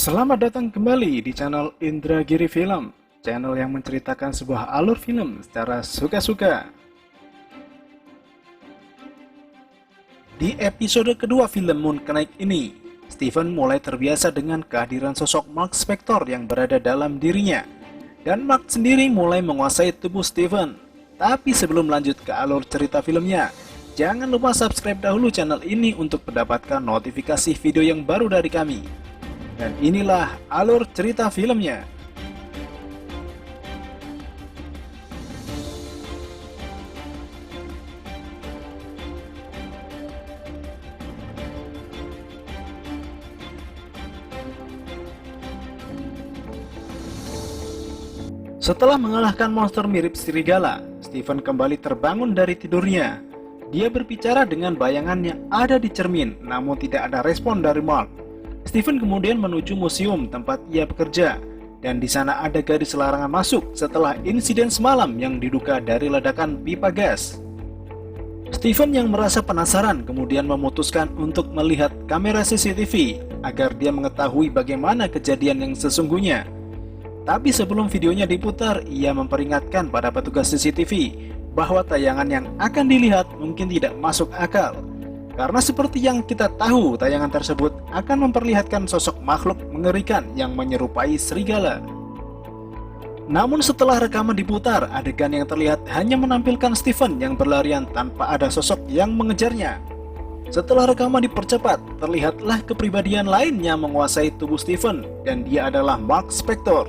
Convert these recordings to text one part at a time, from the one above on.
Selamat datang kembali di channel Indragiri Film, channel yang menceritakan sebuah alur film secara suka-suka. Di episode kedua film Moon Knight ini, Steven mulai terbiasa dengan kehadiran sosok Mark Spector yang berada dalam dirinya. Dan Mark sendiri mulai menguasai tubuh Steven. Tapi sebelum lanjut ke alur cerita filmnya, jangan lupa subscribe dahulu channel ini untuk mendapatkan notifikasi video yang baru dari kami. Dan inilah alur cerita filmnya. Setelah mengalahkan monster mirip serigala, Steven kembali terbangun dari tidurnya. Dia berbicara dengan bayangan yang ada di cermin, namun tidak ada respon dari Mark. Steven kemudian menuju museum tempat ia bekerja, dan di sana ada garis larangan masuk setelah insiden semalam yang diduga dari ledakan pipa gas. Steven yang merasa penasaran kemudian memutuskan untuk melihat kamera CCTV agar dia mengetahui bagaimana kejadian yang sesungguhnya. Tapi sebelum videonya diputar, ia memperingatkan pada petugas CCTV bahwa tayangan yang akan dilihat mungkin tidak masuk akal. Karena seperti yang kita tahu, tayangan tersebut akan memperlihatkan sosok makhluk mengerikan yang menyerupai serigala. Namun setelah rekaman diputar, adegan yang terlihat hanya menampilkan Steven yang berlarian tanpa ada sosok yang mengejarnya. Setelah rekaman dipercepat, terlihatlah kepribadian lainnya menguasai tubuh Steven, dan dia adalah Mark Spector.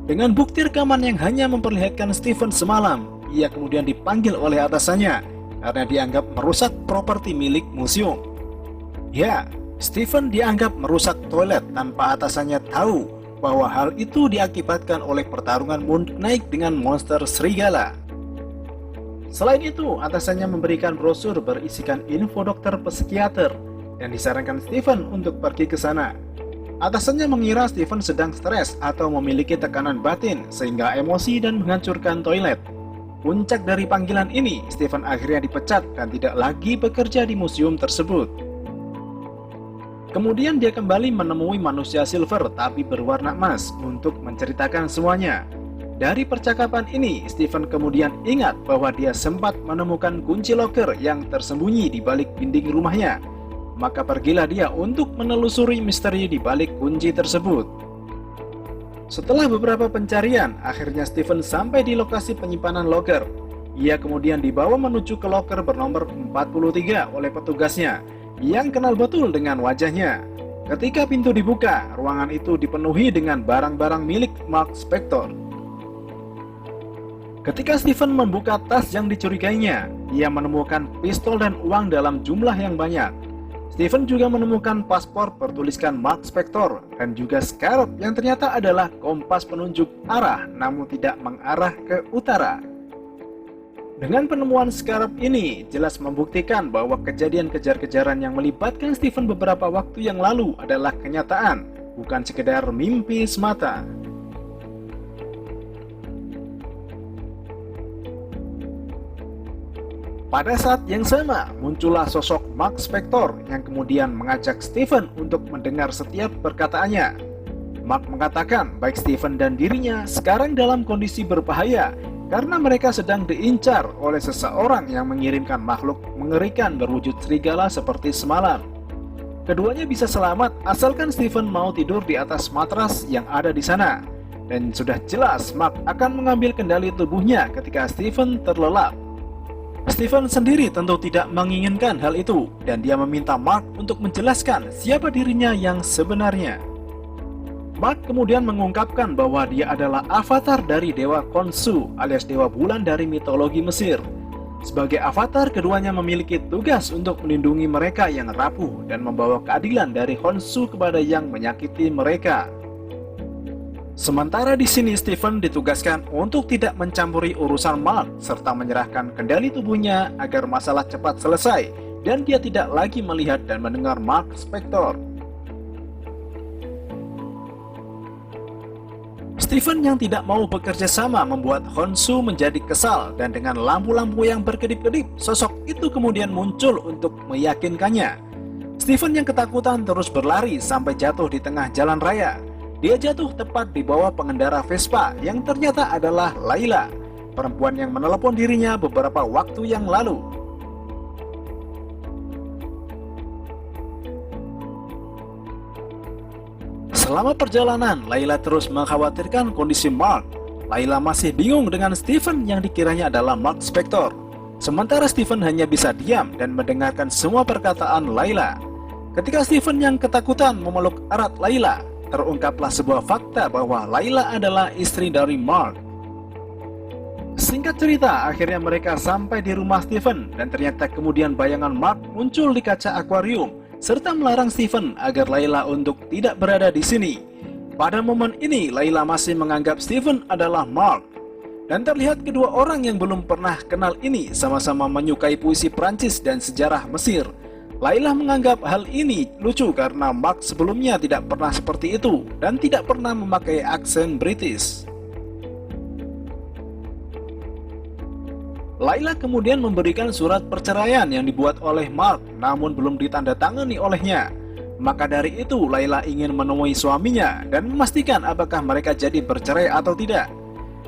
Dengan bukti rekaman yang hanya memperlihatkan Steven semalam, ia kemudian dipanggil oleh atasannya karena dianggap merusak properti milik museum. Ya, Steven dianggap merusak toilet tanpa atasannya tahu bahwa hal itu diakibatkan oleh pertarungan Moon Knight dengan monster serigala. Selain itu, atasannya memberikan brosur berisikan info dokter psikiater dan disarankan Steven untuk pergi ke sana. Atasannya mengira Steven sedang stres atau memiliki tekanan batin sehingga emosi dan menghancurkan toilet. Puncak dari panggilan ini, Steven akhirnya dipecat dan tidak lagi bekerja di museum tersebut. Kemudian dia kembali menemui manusia silver tapi berwarna emas untuk menceritakan semuanya. Dari percakapan ini, Steven kemudian ingat bahwa dia sempat menemukan kunci loker yang tersembunyi di balik dinding rumahnya. Maka pergilah dia untuk menelusuri misteri di balik kunci tersebut. Setelah beberapa pencarian, akhirnya Steven sampai di lokasi penyimpanan loker. Ia kemudian dibawa menuju ke loker bernomor 43 oleh petugasnya, yang kenal betul dengan wajahnya. Ketika pintu dibuka, ruangan itu dipenuhi dengan barang-barang milik Mark Spector. Ketika Steven membuka tas yang dicurigainya, ia menemukan pistol dan uang dalam jumlah yang banyak. Steven juga menemukan paspor bertuliskan Mark Spector dan juga scarab yang ternyata adalah kompas penunjuk arah namun tidak mengarah ke utara. Dengan penemuan scarab ini jelas membuktikan bahwa kejadian kejar-kejaran yang melibatkan Steven beberapa waktu yang lalu adalah kenyataan, bukan sekedar mimpi semata. Pada saat yang sama, muncullah sosok Mark Spector yang kemudian mengajak Steven untuk mendengar setiap perkataannya. Mark mengatakan baik Steven dan dirinya sekarang dalam kondisi berbahaya karena mereka sedang diincar oleh seseorang yang mengirimkan makhluk mengerikan berwujud serigala seperti semalam. Keduanya bisa selamat asalkan Steven mau tidur di atas matras yang ada di sana. Dan sudah jelas Mark akan mengambil kendali tubuhnya ketika Steven terlelap. Steven sendiri tentu tidak menginginkan hal itu dan dia meminta Mark untuk menjelaskan siapa dirinya yang sebenarnya. Mark kemudian mengungkapkan bahwa dia adalah avatar dari dewa Khonsu alias dewa bulan dari mitologi Mesir. Sebagai avatar, keduanya memiliki tugas untuk melindungi mereka yang rapuh dan membawa keadilan dari Khonsu kepada yang menyakiti mereka. Sementara di sini Steven ditugaskan untuk tidak mencampuri urusan Mark serta menyerahkan kendali tubuhnya agar masalah cepat selesai dan dia tidak lagi melihat dan mendengar Mark Spector. Steven yang tidak mau bekerja sama membuat Khonsu menjadi kesal dan dengan lampu-lampu yang berkedip-kedip, sosok itu kemudian muncul untuk meyakinkannya. Stephen yang ketakutan terus berlari sampai jatuh di tengah jalan raya. Dia jatuh tepat di bawah pengendara Vespa yang ternyata adalah Layla, perempuan yang menelepon dirinya beberapa waktu yang lalu. Selama perjalanan, Layla terus mengkhawatirkan kondisi Mark. Layla masih bingung dengan Stephen yang dikiranya adalah Mark Spector. Sementara Stephen hanya bisa diam dan mendengarkan semua perkataan Layla. Ketika Stephen yang ketakutan memeluk erat Layla, terungkaplah sebuah fakta bahwa Layla adalah istri dari Mark. Singkat cerita, akhirnya mereka sampai di rumah Stephen dan ternyata kemudian bayangan Mark muncul di kaca akuarium serta melarang Stephen agar Layla untuk tidak berada di sini. Pada momen ini, Layla masih menganggap Stephen adalah Mark. Dan terlihat kedua orang yang belum pernah kenal ini sama-sama menyukai puisi Prancis dan sejarah Mesir. Layla menganggap hal ini lucu karena Mark sebelumnya tidak pernah seperti itu dan tidak pernah memakai aksen British. Layla kemudian memberikan surat perceraian yang dibuat oleh Mark namun belum ditandatangani olehnya. Maka dari itu Layla ingin menemui suaminya dan memastikan apakah mereka jadi bercerai atau tidak.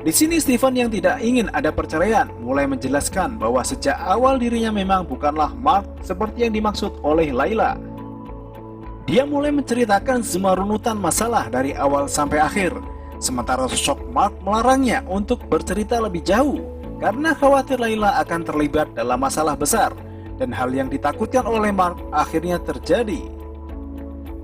Di sini Stephen yang tidak ingin ada perceraian mulai menjelaskan bahwa sejak awal dirinya memang bukanlah Mark seperti yang dimaksud oleh Layla. Dia mulai menceritakan semua runutan masalah dari awal sampai akhir. Sementara sosok Mark melarangnya untuk bercerita lebih jauh karena khawatir Layla akan terlibat dalam masalah besar, dan hal yang ditakutkan oleh Mark akhirnya terjadi.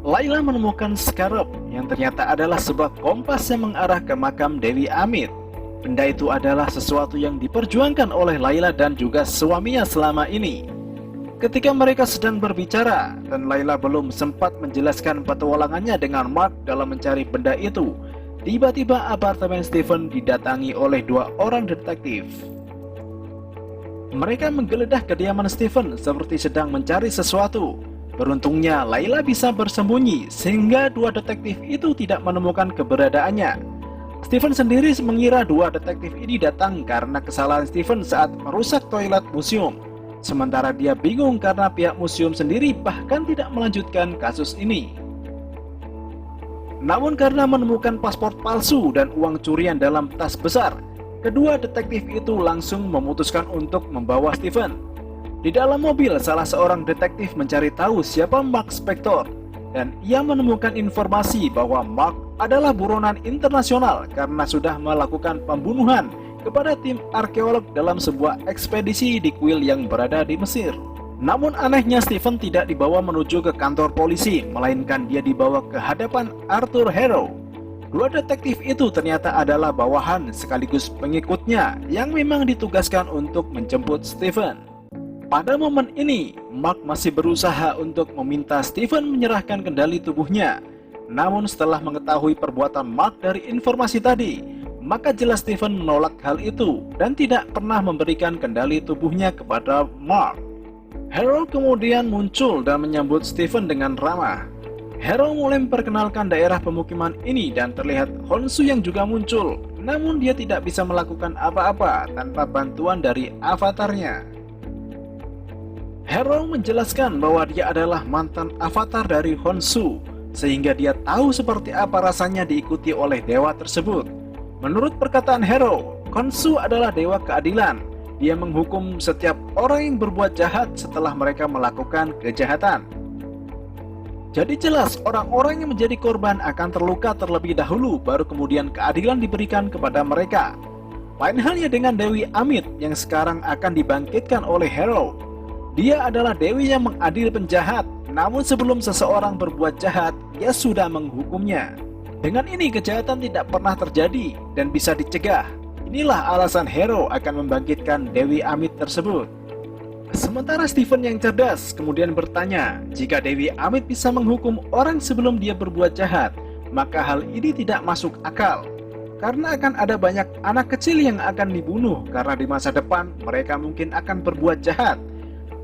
Layla menemukan scarab yang ternyata adalah sebuah kompas yang mengarah ke makam Dewi Amit. Benda itu adalah sesuatu yang diperjuangkan oleh Layla dan juga suaminya selama ini. Ketika mereka sedang berbicara dan Layla belum sempat menjelaskan petualangannya dengan Mark dalam mencari benda itu, tiba-tiba apartemen Stephen didatangi oleh dua orang detektif. Mereka menggeledah kediaman Stephen seperti sedang mencari sesuatu. Beruntungnya Layla bisa bersembunyi sehingga dua detektif itu tidak menemukan keberadaannya. Stephen sendiri mengira dua detektif ini datang karena kesalahan Stephen saat merusak toilet museum. Sementara dia bingung karena pihak museum sendiri bahkan tidak melanjutkan kasus ini. Namun karena menemukan paspor palsu dan uang curian dalam tas besar, kedua detektif itu langsung memutuskan untuk membawa Stephen. Di dalam mobil, salah seorang detektif mencari tahu siapa Mark Spector, dan ia menemukan informasi bahwa Mark adalah buronan internasional karena sudah melakukan pembunuhan kepada tim arkeolog dalam sebuah ekspedisi di kuil yang berada di Mesir. Namun anehnya Stephen tidak dibawa menuju ke kantor polisi, melainkan dia dibawa ke hadapan Arthur Harrow. Dua detektif itu ternyata adalah bawahan sekaligus pengikutnya yang memang ditugaskan untuk menjemput Stephen. Pada momen ini, Mark masih berusaha untuk meminta Stephen menyerahkan kendali tubuhnya. Namun setelah mengetahui perbuatan Mark dari informasi tadi, maka jelas Stephen menolak hal itu dan tidak pernah memberikan kendali tubuhnya kepada Mark. Harrow kemudian muncul dan menyambut Stephen dengan ramah. Harrow mulai memperkenalkan daerah pemukiman ini dan terlihat Honshu yang juga muncul. Namun dia tidak bisa melakukan apa-apa tanpa bantuan dari avatarnya. Harrow menjelaskan bahwa dia adalah mantan avatar dari Honshu, sehingga dia tahu seperti apa rasanya diikuti oleh dewa tersebut. Menurut perkataan Harrow, Honshu adalah dewa keadilan. Dia menghukum setiap orang yang berbuat jahat setelah mereka melakukan kejahatan. Jadi jelas orang-orang yang menjadi korban akan terluka terlebih dahulu, baru kemudian keadilan diberikan kepada mereka. Lain halnya dengan Dewi Amit yang sekarang akan dibangkitkan oleh Harrow. Dia adalah dewi yang mengadili penjahat, namun sebelum seseorang berbuat jahat, dia sudah menghukumnya. Dengan ini kejahatan tidak pernah terjadi dan bisa dicegah. Inilah alasan Harrow akan membangkitkan Dewi Amit tersebut. Sementara Stephen yang cerdas kemudian bertanya, jika Dewi Amit bisa menghukum orang sebelum dia berbuat jahat, maka hal ini tidak masuk akal. Karena akan ada banyak anak kecil yang akan dibunuh karena di masa depan mereka mungkin akan berbuat jahat.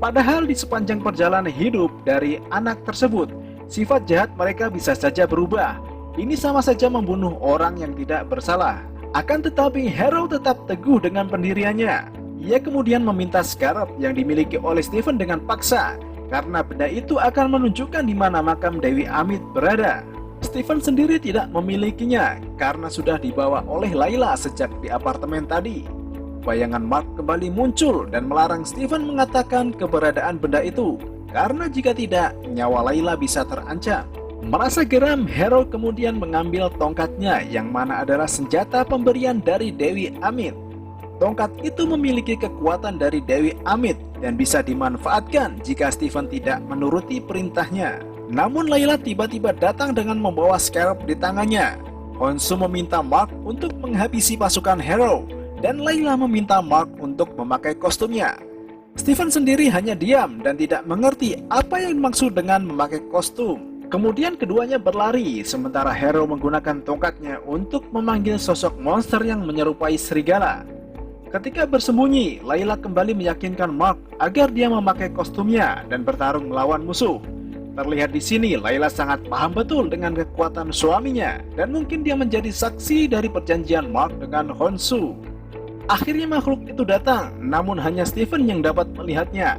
Padahal di sepanjang perjalanan hidup dari anak tersebut, sifat jahat mereka bisa saja berubah. Ini sama saja membunuh orang yang tidak bersalah. Akan tetapi Harrow tetap teguh dengan pendiriannya. Ia kemudian meminta scarab yang dimiliki oleh Stephen dengan paksa. karena benda itu akan menunjukkan di mana makam Dewi Amit berada. Steven sendiri tidak memilikinya karena sudah dibawa oleh Layla sejak di apartemen tadi. Bayangan Mark kembali muncul dan melarang Steven mengatakan keberadaan benda itu, karena jika tidak, nyawa Layla bisa terancam. Merasa geram, Harold kemudian mengambil tongkatnya yang mana adalah senjata pemberian dari Dewi Amit. Tongkat itu memiliki kekuatan dari Dewi Amit dan bisa dimanfaatkan jika Steven tidak menuruti perintahnya. Namun Layla tiba-tiba datang dengan membawa scarab di tangannya. Honshu meminta Mark untuk menghabisi pasukan Harold dan Layla meminta Mark untuk memakai kostumnya. Steven sendiri hanya diam dan tidak mengerti apa yang dimaksud dengan memakai kostum. Kemudian keduanya berlari, sementara Harold menggunakan tongkatnya untuk memanggil sosok monster yang menyerupai serigala. Ketika bersembunyi, Layla kembali meyakinkan Mark agar dia memakai kostumnya dan bertarung melawan musuh. Terlihat di sini, Layla sangat paham betul dengan kekuatan suaminya dan mungkin dia menjadi saksi dari perjanjian Mark dengan Honshu. Akhirnya makhluk itu datang, namun hanya Steven yang dapat melihatnya.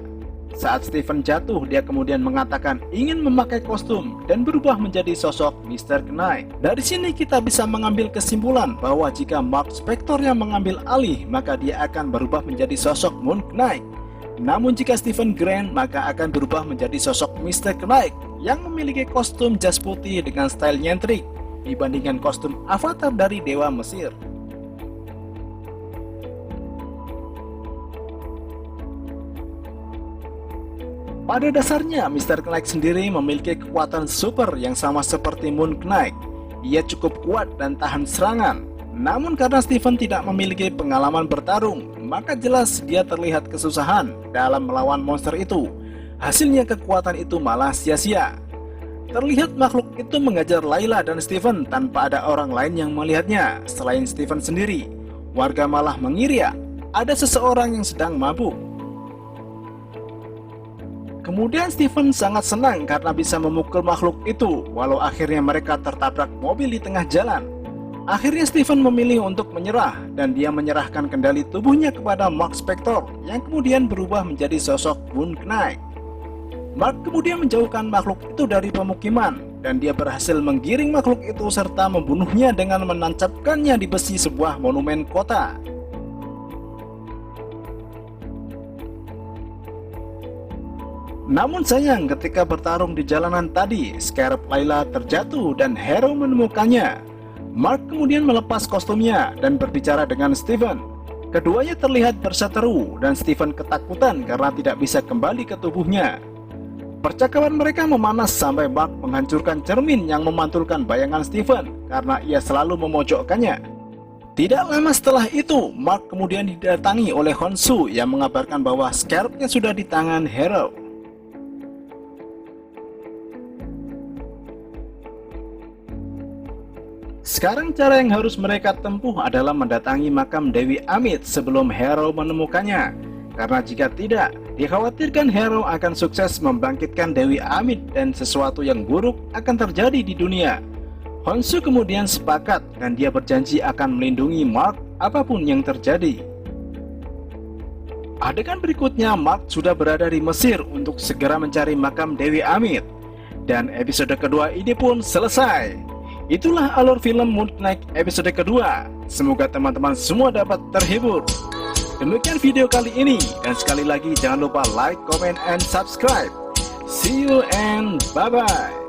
Saat Steven jatuh, dia kemudian mengatakan ingin memakai kostum dan berubah menjadi sosok Mr. Knight. Dari sini kita bisa mengambil kesimpulan bahwa jika Mark Spector yang mengambil alih, maka dia akan berubah menjadi sosok Moon Knight. Namun jika Steven Grant, maka akan berubah menjadi sosok Mr. Knight yang memiliki kostum jas putih dengan style nyentrik dibandingkan kostum avatar dari Dewa Mesir. Pada dasarnya, Mr. Knight sendiri memiliki kekuatan super yang sama seperti Moon Knight. Ia cukup kuat dan tahan serangan. Namun karena Steven tidak memiliki pengalaman bertarung, maka jelas dia terlihat kesusahan dalam melawan monster itu. Hasilnya kekuatan itu malah sia-sia. Terlihat makhluk itu mengajar Layla dan Steven tanpa ada orang lain yang melihatnya selain Steven sendiri. Warga malah mengira ada seseorang yang sedang mabuk. Kemudian Steven sangat senang karena bisa memukul makhluk itu, walau akhirnya mereka tertabrak mobil di tengah jalan. Akhirnya Steven memilih untuk menyerah, dan dia menyerahkan kendali tubuhnya kepada Mark Spector, yang kemudian berubah menjadi sosok Moon Knight. Mark kemudian menjauhkan makhluk itu dari pemukiman, dan dia berhasil menggiring makhluk itu serta membunuhnya dengan menancapkannya di besi sebuah monumen kota. Namun sayang, ketika bertarung di jalanan tadi, scarab Layla terjatuh dan Harold menemukannya. Mark kemudian melepas kostumnya dan berbicara dengan Steven. Keduanya terlihat berseteru dan Steven ketakutan karena tidak bisa kembali ke tubuhnya. Percakapan mereka memanas sampai Mark menghancurkan cermin yang memantulkan bayangan Steven karena ia selalu memojokkannya. Tidak lama setelah itu, Mark kemudian didatangi oleh Honshu yang mengabarkan bahwa scarabnya sudah di tangan Harold. Sekarang cara yang harus mereka tempuh adalah mendatangi makam Dewi Amit sebelum Harold menemukannya. Karena jika tidak, dikhawatirkan Harold akan sukses membangkitkan Dewi Amit dan sesuatu yang buruk akan terjadi di dunia. Honshu kemudian sepakat dan dia berjanji akan melindungi Mark apapun yang terjadi. Adegan berikutnya, Mark sudah berada di Mesir untuk segera mencari makam Dewi Amit. Dan episode kedua ini pun selesai. Itulah alur film Moon Knight episode kedua. Semoga teman-teman semua dapat terhibur. Demikian video kali ini, dan sekali lagi jangan lupa like, comment, and subscribe. See you and bye-bye.